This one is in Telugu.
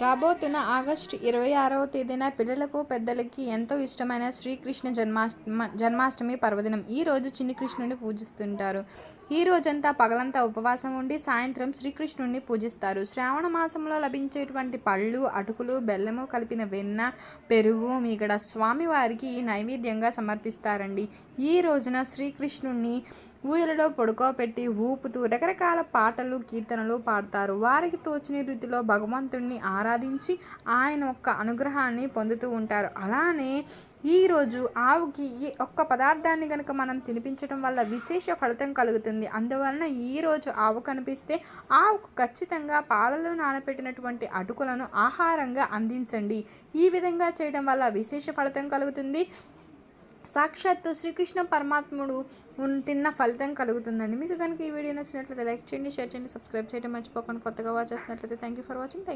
రాబోతున్న ఆగస్టు 26వ తేదీన పిల్లలకు పెద్దలకి ఎంతో ఇష్టమైన శ్రీకృష్ణ జన్మాష్టమి పర్వదినం. ఈరోజు చిన్ని కృష్ణుని పూజిస్తుంటారు. ఈ రోజంతా పగలంతా ఉపవాసం ఉండి సాయంత్రం శ్రీకృష్ణుడిని పూజిస్తారు. శ్రావణ మాసంలో లభించేటువంటి పళ్ళు, అటుకులు, బెల్లము కలిపిన వెన్న, పెరుగు, మీగడ స్వామివారికి నైవేద్యంగా సమర్పిస్తారండి. ఈ రోజున శ్రీకృష్ణుడిని ఊయలలో పడుకోబెట్టి ఊపుతూ రకరకాల పాటలు, కీర్తనలు పాడతారు. వారికి తోచిన రీతిలో భగవంతుడిని ఆరాధించి ఆయన యొక్క అనుగ్రహాన్ని పొందుతూ ఉంటారు. అలానే ఈరోజు ఆవుకి ఈ ఒక్క పదార్థాన్ని కనుక మనం తినిపించడం వల్ల విశేష ఫలితం కలుగుతుంది. అందువలన ఈరోజు ఆవు కనిపిస్తే ఆవుకు ఖచ్చితంగా పాలలో నానబెట్టినటువంటి అటుకులను ఆహారంగా అందించండి. ఈ విధంగా చేయడం వల్ల విశేష ఫలితం కలుగుతుంది. సాక్షాత్తు శ్రీకృష్ణ పరమాత్ముడు తిన్న ఫలితం కలుగుతుందండి. మీకు కనుక ఈ వీడియో నచ్చినట్లయితే లైక్ చేయండి, షేర్ చేయండి, సబ్స్క్రైబ్ చేయడం మర్చిపోకండి. కొత్తగా వాచ్ చేస్తున్నట్లయితే థ్యాంక్ యూ ఫర్ వాచింగ్.